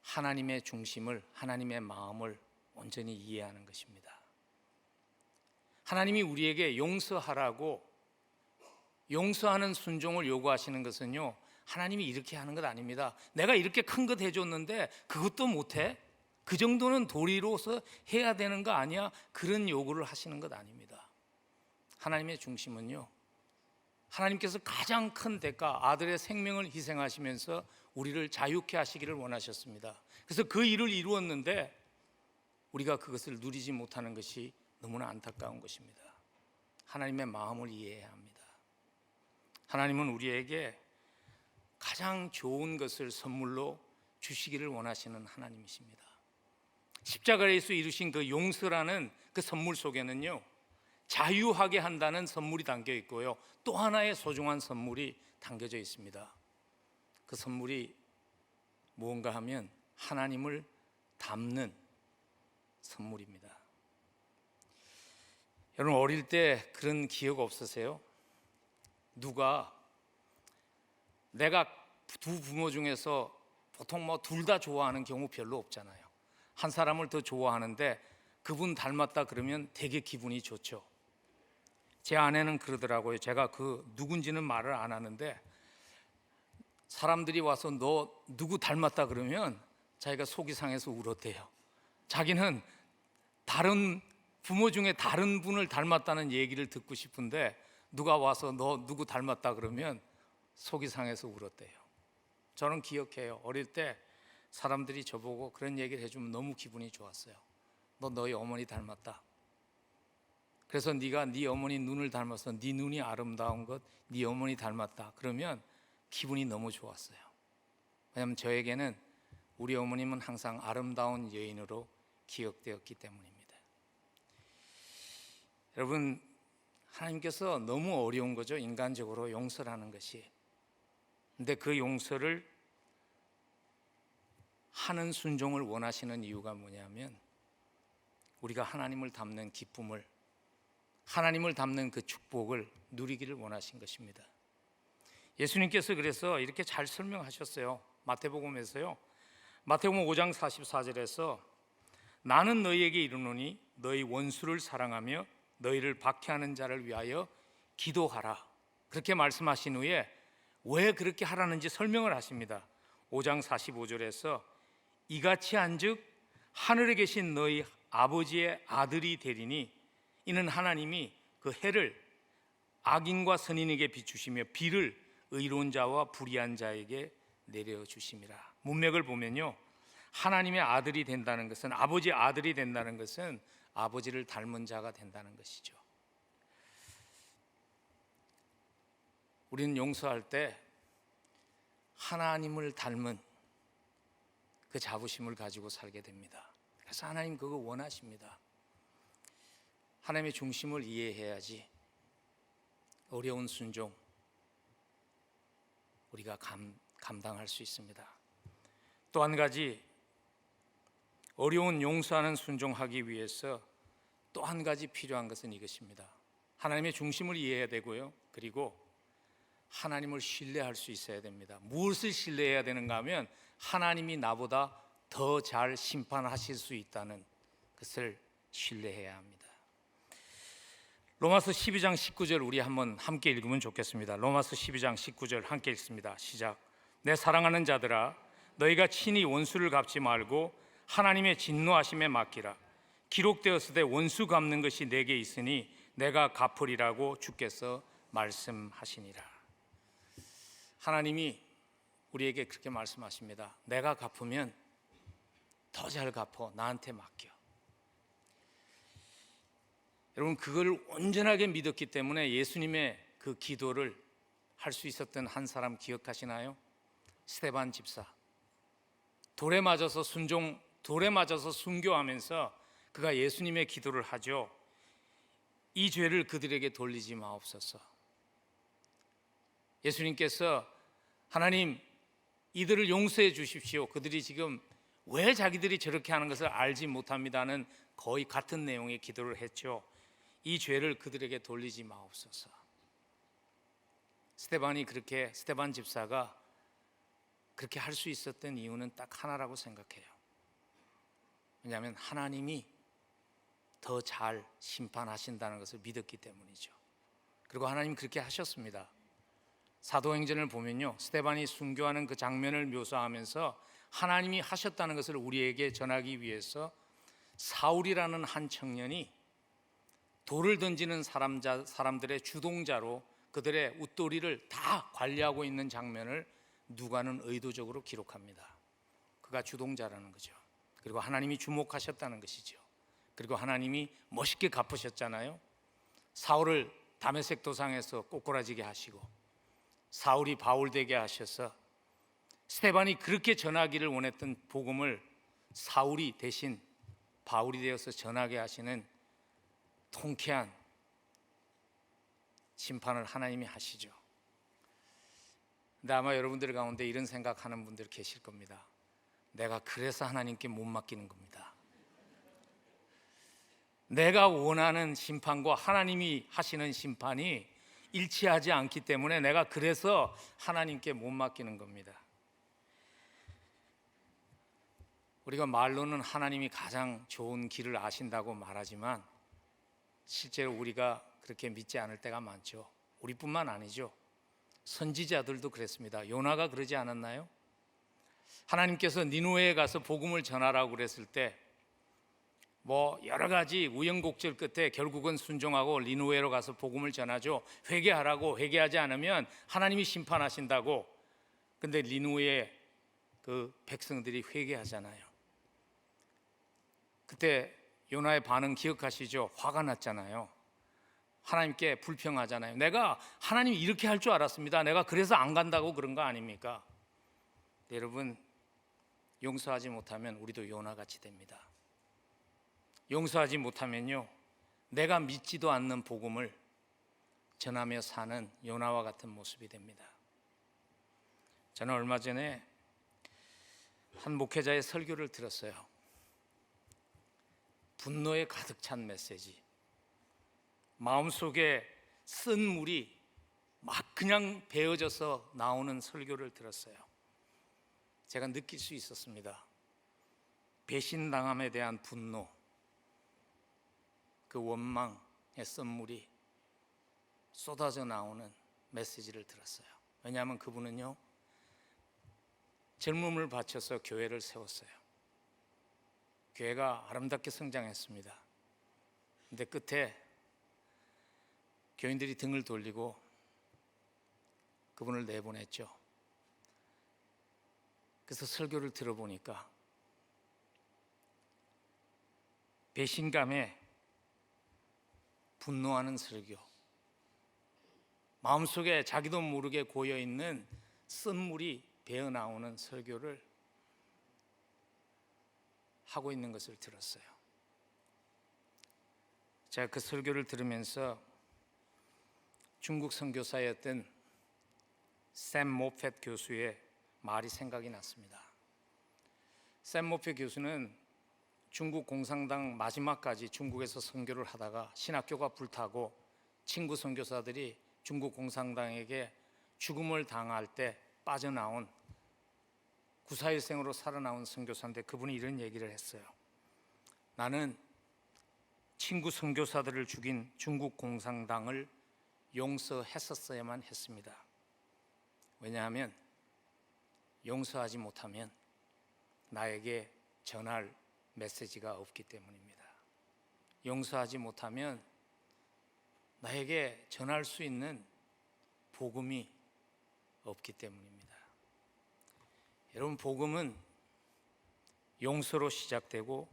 하나님의 중심을, 하나님의 마음을 온전히 이해하는 것입니다. 하나님이 우리에게 용서하라고 용서하는 순종을 요구하시는 것은요, 하나님이 이렇게 하는 것 아닙니다. 내가 이렇게 큰 것 해줬는데 그것도 못해? 그 정도는 도리로서 해야 되는 거 아니야? 그런 요구를 하시는 것 아닙니다. 하나님의 중심은요, 하나님께서 가장 큰 대가, 아들의 생명을 희생하시면서 우리를 자유케 하시기를 원하셨습니다. 그래서 그 일을 이루었는데 우리가 그것을 누리지 못하는 것이 너무나 안타까운 것입니다. 하나님의 마음을 이해해야 합니다. 하나님은 우리에게 가장 좋은 것을 선물로 주시기를 원하시는 하나님이십니다. 십자가에서 이루신 그 용서라는 그 선물 속에는요, 자유하게 한다는 선물이 담겨 있고요, 또 하나의 소중한 선물이 담겨져 있습니다. 그 선물이 무언가 하면 하나님을 닮는 선물입니다. 여러분, 어릴 때 그런 기억 없으세요? 누가, 내가 두 부모 중에서 보통 둘 다 좋아하는 경우 별로 없잖아요. 한 사람을 더 좋아하는데 그분 닮았다 그러면 되게 기분이 좋죠. 제 아내는 그러더라고요. 제가 그 누군지는 말을 안 하는데 사람들이 와서 너 누구 닮았다 그러면 자기가 속이 상해서 울었대요. 자기는 다른 부모 중에 다른 분을 닮았다는 얘기를 듣고 싶은데 누가 와서 너 누구 닮았다 그러면 속이 상해서 울었대요. 저는 기억해요. 어릴 때 사람들이 저보고 그런 얘기를 해주면 너무 기분이 좋았어요. 너 너희 어머니 닮았다. 그래서 네가 네 어머니 눈을 닮아서 네 눈이 아름다운 것 네 어머니 닮았다 그러면 기분이 너무 좋았어요. 왜냐하면 저에게는 우리 어머님은 항상 아름다운 여인으로 기억되었기 때문입니다. 여러분, 하나님께서 너무 어려운 거죠. 인간적으로 용서라는 것이. 근데 그 용서를 하는 순종을 원하시는 이유가 뭐냐면 우리가 하나님을 닮는 기쁨을, 하나님을 닮는 그 축복을 누리기를 원하신 것입니다. 예수님께서 그래서 이렇게 잘 설명하셨어요. 마태복음에서요. 마태복음 5장 44절에서 나는 너희에게 이르노니 너희 원수를 사랑하며 너희를 박해하는 자를 위하여 기도하라. 그렇게 말씀하신 후에 왜 그렇게 하라는지 설명을 하십니다. 5장 45절에서 이같이 한즉 하늘에 계신 너희 아버지의 아들이 되리니 이는 하나님이 그 해를 악인과 선인에게 비추시며 비를 의로운 자와 불의한 자에게 내려주심이라. 문맥을 보면요, 하나님의 아들이 된다는 것은, 아버지의 아들이 된다는 것은 아버지를 닮은 자가 된다는 것이죠. 우리는 용서할 때 하나님을 닮은 그 자부심을 가지고 살게 됩니다. 그래서 하나님 그거 원하십니다. 하나님의 중심을 이해해야지 어려운 순종 우리가 감당할 수 있습니다. 또 한 가지, 어려운 용서하는 순종하기 위해서 또 한 가지 필요한 것은 이것입니다. 하나님의 중심을 이해해야 되고요, 그리고 하나님을 신뢰할 수 있어야 됩니다. 무엇을 신뢰해야 되는가 하면 하나님이 나보다 더 잘 심판하실 수 있다는 것을 신뢰해야 합니다. 로마서 12장 19절 우리 한번 함께 읽으면 좋겠습니다. 로마서 12장 19절 함께 읽습니다. 시작. 내 사랑하는 자들아, 너희가 친히 원수를 갚지 말고 하나님의 진노하심에 맡기라. 기록되었으되 원수 갚는 것이 내게 있으니 내가 갚으리라고 주께서 말씀하시니라. 하나님이 우리에게 그렇게 말씀하십니다. 내가 갚으면 더 잘 갚어, 나한테 맡겨. 여러분, 그걸 온전하게 믿었기 때문에 예수님의 그 기도를 할 수 있었던 한 사람 기억하시나요? 스데반 집사. 돌에 맞아서 순교하면서 그가 예수님의 기도를 하죠. 이 죄를 그들에게 돌리지 마옵소서. 예수님께서 하나님, 이들을 용서해 주십시오. 그들이 지금 왜 자기들이 저렇게 하는 것을 알지 못합니다는 거의 같은 내용의 기도를 했죠. 이 죄를 그들에게 돌리지 마옵소서. 스데반 집사가 그렇게 할 수 있었던 이유는 딱 하나라고 생각해요. 왜냐하면 하나님이 더 잘 심판하신다는 것을 믿었기 때문이죠. 그리고 하나님 그렇게 하셨습니다. 사도행전을 보면요, 스데반이 순교하는 그 장면을 묘사하면서 하나님이 하셨다는 것을 우리에게 전하기 위해서 사울이라는 한 청년이 돌을 던지는 사람들의 주동자로 그들의 웃도리를 다 관리하고 있는 장면을 누가는 의도적으로 기록합니다. 그가 주동자라는 거죠. 그리고 하나님이 주목하셨다는 것이죠. 그리고 하나님이 멋있게 갚으셨잖아요. 사울을 다메섹 도상에서 꼬꾸라지게 하시고 사울이 바울 되게 하셔서 스데반이 그렇게 전하기를 원했던 복음을 사울이 대신 바울이 되어서 전하게 하시는 통쾌한 심판을 하나님이 하시죠. 근데 아마 여러분들 가운데 이런 생각하는 분들 계실 겁니다. 내가 그래서 하나님께 못 맡기는 겁니다. 내가 원하는 심판과 하나님이 하시는 심판이 일치하지 않기 때문에 내가 그래서 하나님께 못 맡기는 겁니다. 우리가 말로는 하나님이 가장 좋은 길을 아신다고 말하지만 실제로 우리가 그렇게 믿지 않을 때가 많죠. 우리뿐만 아니죠. 선지자들도 그랬습니다. 요나가 그러지 않았나요? 하나님께서 니누에에 가서 복음을 전하라고 그랬을 때 여러 가지 우여곡절 끝에 결국은 순종하고 니누에로 가서 복음을 전하죠. 회개하라고, 회개하지 않으면 하나님이 심판하신다고. 근데 니누에 그 백성들이 회개하잖아요. 그때 요나의 반응 기억하시죠? 화가 났잖아요. 하나님께 불평하잖아요. 내가 하나님이 이렇게 할 줄 알았습니다. 내가 그래서 안 간다고 그런 거 아닙니까? 여러분, 용서하지 못하면 우리도 요나같이 됩니다. 용서하지 못하면요, 내가 믿지도 않는 복음을 전하며 사는 요나와 같은 모습이 됩니다. 저는 얼마 전에 한 목회자의 설교를 들었어요. 분노에 가득 찬 메시지. 마음속에 쓴 물이 막 그냥 베어져서 나오는 설교를 들었어요. 제가 느낄 수 있었습니다. 배신당함에 대한 분노, 그 원망의 썬물이 쏟아져 나오는 메시지를 들었어요. 왜냐하면 그분은요, 젊음을 바쳐서 교회를 세웠어요. 교회가 아름답게 성장했습니다. 근데 끝에 교인들이 등을 돌리고 그분을 내보냈죠. 그래서 설교를 들어보니까 배신감에 분노하는 설교, 마음속에 자기도 모르게 고여있는 쓴물이 배어나오는 설교를 하고 있는 것을 들었어요. 제가 그 설교를 들으면서 중국 선교사였던 샘 모펫 교수의 말이 생각이 났습니다. 샘 모펫 교수는 중국 공산당 마지막까지 중국에서 선교를 하다가 신학교가 불타고 친구 선교사들이 중국 공산당에게 죽음을 당할 때 빠져나온 9.4일생으로 살아나온 선교사인데 그분이 이런 얘기를 했어요. 나는 친구 선교사들을 죽인 중국 공산당을 용서했었어야만 했습니다. 왜냐하면 용서하지 못하면 나에게 전할 메시지가 없기 때문입니다. 용서하지 못하면 나에게 전할 수 있는 복음이 없기 때문입니다. 여러분, 복음은 용서로 시작되고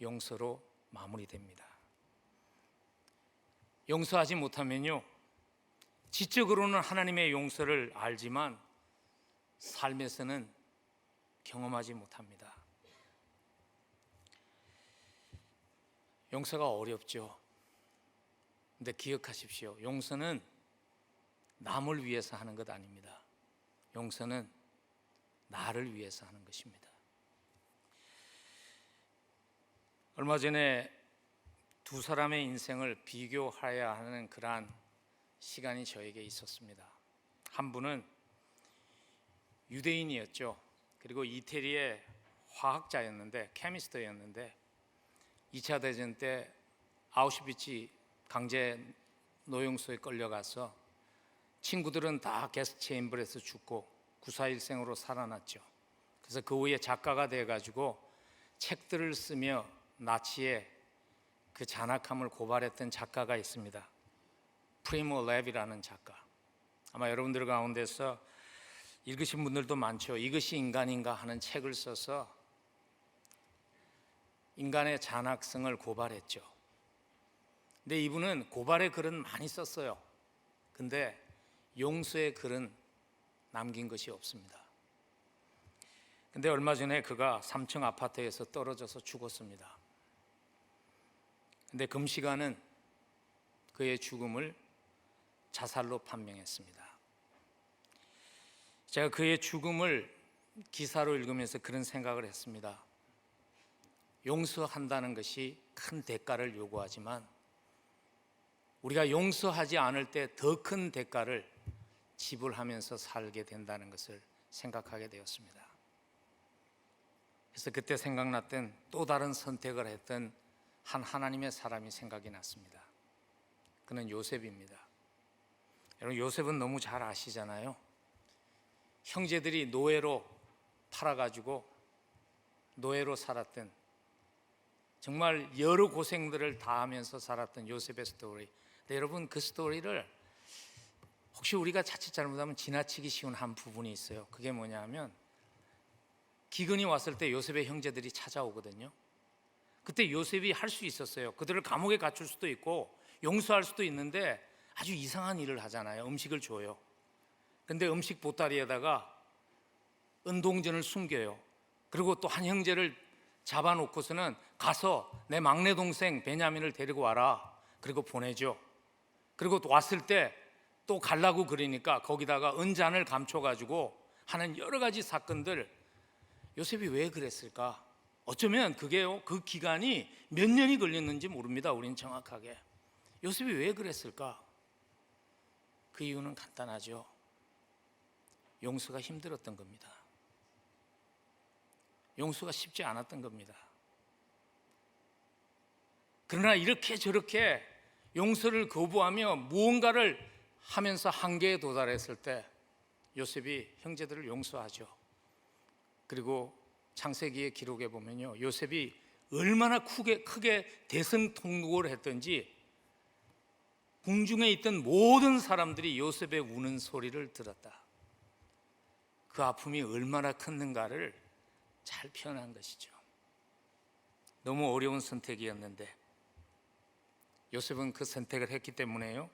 용서로 마무리됩니다. 용서하지 못하면요, 지적으로는 하나님의 용서를 알지만 삶에서는 경험하지 못합니다. 용서가 어렵죠. 근데 기억하십시오. 용서는 남을 위해서 하는 것 아닙니다. 용서는 나를 위해서 하는 것입니다. 얼마 전에 두 사람의 인생을 비교해야 하는 그러한 시간이 저에게 있었습니다. 한 분은 유대인이었죠. 그리고 이태리의 화학자였는데, 케미스트였는데 2차 대전 때 아우슈비츠 강제 노용소에 끌려가서 친구들은 다 게스 체인버에서 죽고 9.4일생으로 살아났죠. 그래서 그 후에 작가가 돼가지고 책들을 쓰며 나치의 그 잔악함을 고발했던 작가가 있습니다. 프리모 레비라는 작가. 아마 여러분들 가운데서 읽으신 분들도 많죠. 이것이 인간인가 하는 책을 써서 인간의 잔악성을 고발했죠. 근데 이분은 고발의 글은 많이 썼어요. 근데 용서의 글은 남긴 것이 없습니다. 근데 얼마 전에 그가 3층 아파트에서 떨어져서 죽었습니다. 근데 금시간은 그의 죽음을 자살로 판명했습니다. 제가 그의 죽음을 기사로 읽으면서 그런 생각을 했습니다. 용서한다는 것이 큰 대가를 요구하지만 우리가 용서하지 않을 때 더 큰 대가를 지불하면서 살게 된다는 것을 생각하게 되었습니다. 그래서 그때 생각났던 또 다른 선택을 했던 한 하나님의 사람이 생각이 났습니다. 그는 요셉입니다. 여러분, 요셉은 너무 잘 아시잖아요. 형제들이 노예로 팔아가지고 노예로 살았던, 정말 여러 고생들을 다 하면서 살았던 요셉의 스토리. 근데 여러분, 그 스토리를 혹시 우리가 자칫 잘못하면 지나치기 쉬운 한 부분이 있어요. 그게 뭐냐 하면, 기근이 왔을 때 요셉의 형제들이 찾아오거든요. 그때 요셉이 할 수 있었어요. 그들을 감옥에 갇힐 수도 있고 용서할 수도 있는데 아주 이상한 일을 하잖아요. 음식을 줘요. 근데 음식 보따리에다가 은동전을 숨겨요. 그리고 또 한 형제를 잡아놓고서는 가서 내 막내 동생 베냐민을 데리고 와라. 그리고 보내죠. 그리고 또 왔을 때 또 가려고 그러니까 거기다가 은잔을 감춰가지고 하는 여러 가지 사건들. 요셉이 왜 그랬을까? 어쩌면 그게요, 그 기간이 몇 년이 걸렸는지 모릅니다. 우리는 정확하게. 요셉이 왜 그랬을까? 그 이유는 간단하죠. 용서가 힘들었던 겁니다. 용서가 쉽지 않았던 겁니다. 그러나 이렇게 저렇게 용서를 거부하며 무언가를 하면서 한계에 도달했을 때 요셉이 형제들을 용서하죠. 그리고 창세기의 기록에 보면요, 요셉이 얼마나 크게 대성통곡을 했던지 궁중에 있던 모든 사람들이 요셉의 우는 소리를 들었다. 그 아픔이 얼마나 컸는가를 잘 표현한 것이죠. 너무 어려운 선택이었는데 요셉은 그 선택을 했기 때문에요,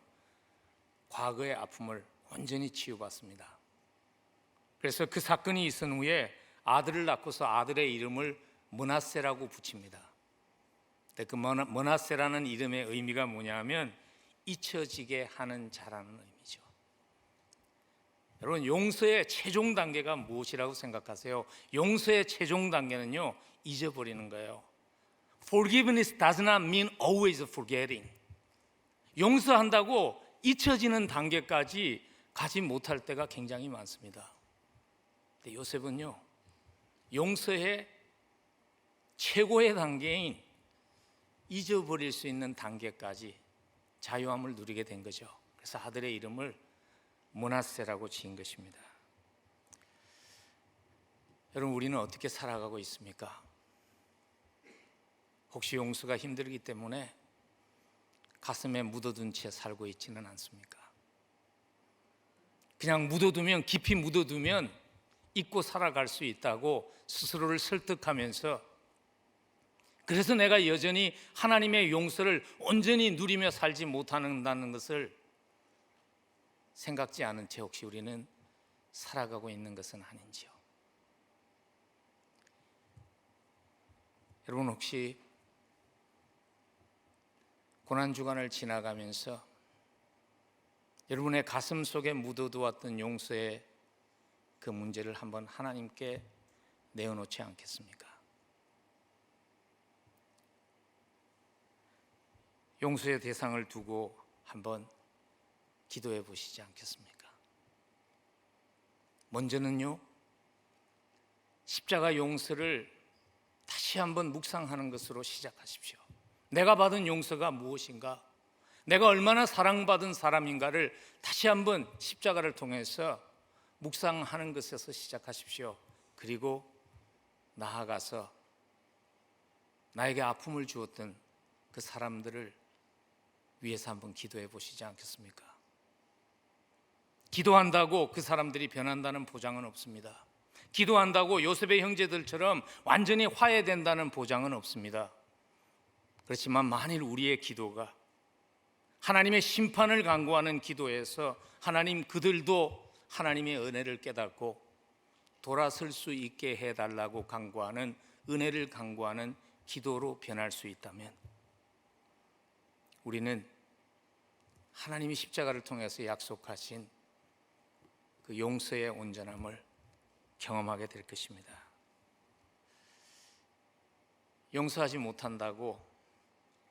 과거의 아픔을 온전히 치유받습니다. 그래서 그 사건이 있은 후에 아들을 낳고서 아들의 이름을 므낫세라고 붙입니다. 근데 그 므낫세라는 이름의 의미가 뭐냐면 잊혀지게 하는 자라는 의미죠. 여러분, 용서의 최종 단계가 무엇이라고 생각하세요? 용서의 최종 단계는요, 잊어버리는 거예요. Forgiveness does not mean always forgetting. 용서한다고 잊혀지는 단계까지 가지 못할 때가 굉장히 많습니다. 근데 요셉은요, 용서의 최고의 단계인 잊어버릴 수 있는 단계까지 자유함을 누리게 된 거죠. 그래서 아들의 이름을 므낫세라고 지은 것입니다. 여러분, 우리는 어떻게 살아가고 있습니까? 혹시 용서가 힘들기 때문에 가슴에 묻어둔 채 살고 있지는 않습니까? 그냥 묻어두면, 깊이 묻어두면 잊고 살아갈 수 있다고 스스로를 설득하면서, 그래서 내가 여전히 하나님의 용서를 온전히 누리며 살지 못한다는 것을 생각지 않은 채 혹시 우리는 살아가고 있는 것은 아닌지요? 여러분, 혹시 고난주간을 지나가면서 여러분의 가슴 속에 묻어두었던 용서의 그 문제를 한번 하나님께 내어놓지 않겠습니까? 용서의 대상을 두고 한번 기도해 보시지 않겠습니까? 먼저는요, 십자가 용서를 다시 한번 묵상하는 것으로 시작하십시오. 내가 받은 용서가 무엇인가? 내가 얼마나 사랑받은 사람인가를 다시 한번 십자가를 통해서 묵상하는 것에서 시작하십시오. 그리고 나아가서 나에게 아픔을 주었던 그 사람들을 위해서 한번 기도해 보시지 않겠습니까? 기도한다고 그 사람들이 변한다는 보장은 없습니다. 기도한다고 요셉의 형제들처럼 완전히 화해된다는 보장은 없습니다. 그렇지만 만일 우리의 기도가 하나님의 심판을 간구하는 기도에서 하나님, 그들도 하나님의 은혜를 깨닫고 돌아설 수 있게 해달라고 간구하는, 은혜를 간구하는 기도로 변할 수 있다면 우리는 하나님이 십자가를 통해서 약속하신 그 용서의 온전함을 경험하게 될 것입니다. 용서하지 못한다고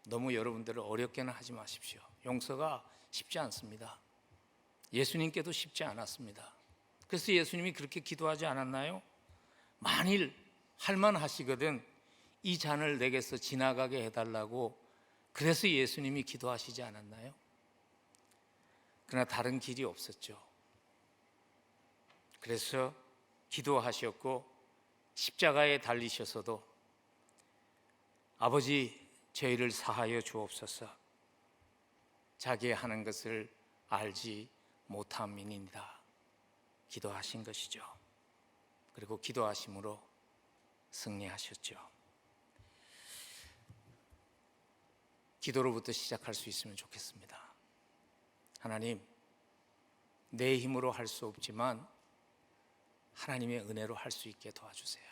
너무 여러분들을 어렵게는 하지 마십시오. 용서가 쉽지 않습니다. 예수님께도 쉽지 않았습니다. 그래서 예수님이 그렇게 기도하지 않았나요? 만일 할만하시거든 이 잔을 내게서 지나가게 해달라고 그래서 예수님이 기도하시지 않았나요? 그러나 다른 길이 없었죠. 그래서 기도하셨고 십자가에 달리셔서도 아버지 저희를 사하여 주옵소서, 자기 하는 것을 알지 못함이니이다 기도하신 것이죠. 그리고 기도하심으로 승리하셨죠. 기도로부터 시작할 수 있으면 좋겠습니다. 하나님, 내 힘으로 할 수 없지만 하나님의 은혜로 할 수 있게 도와주세요.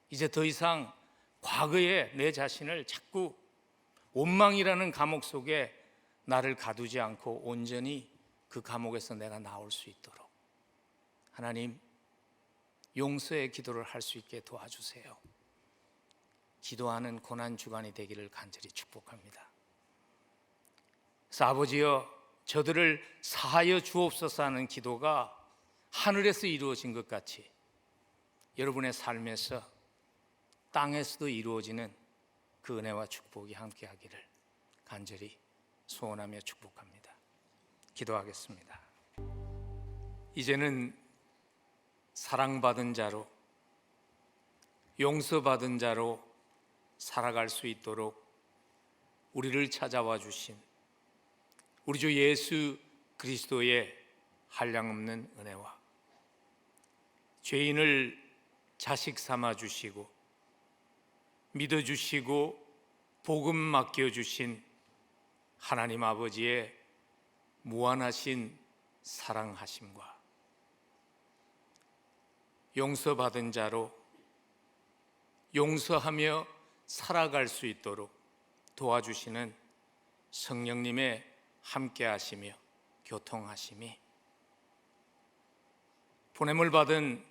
이제 더 이상 과거에 내 자신을 자꾸 원망이라는 감옥 속에 나를 가두지 않고 온전히 그 감옥에서 내가 나올 수 있도록 하나님, 용서의 기도를 할 수 있게 도와주세요. 기도하는 고난 주간이 되기를 간절히 축복합니다. 그래서 아버지여, 저들을 사하여 주옵소서 하는 기도가 하늘에서 이루어진 것 같이 여러분의 삶에서 땅에서도 이루어지는 그 은혜와 축복이 함께하기를 간절히 소원하며 축복합니다. 기도하겠습니다. 이제는 사랑받은 자로, 용서받은 자로 살아갈 수 있도록 우리를 찾아와 주신 우리 주 예수 그리스도의 한량없는 은혜와 죄인을 자식 삼아 주시고 믿어 주시고 복음 맡겨 주신 하나님 아버지의 무한하신 사랑하심과 용서받은 자로 용서하며 살아갈 수 있도록 도와주시는 성령님의 함께하시며 교통하심이 보냄을 받은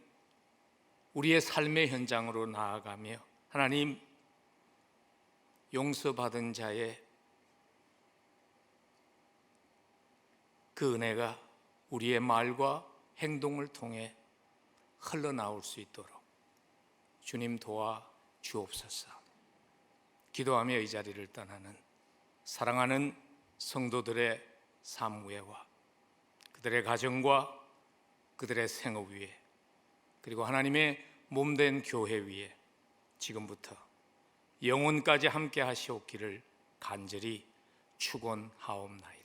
우리의 삶의 현장으로 나아가며 하나님, 용서받은 자의 그 은혜가 우리의 말과 행동을 통해 흘러나올 수 있도록 주님 도와 주옵소서. 기도하며 이 자리를 떠나는 사랑하는 성도들의 삶 위에와 그들의 가정과 그들의 생업 위에 그리고 하나님의 몸된 교회 위에 지금부터 영혼까지 함께 하시옵기를 간절히 축원하옵나이다.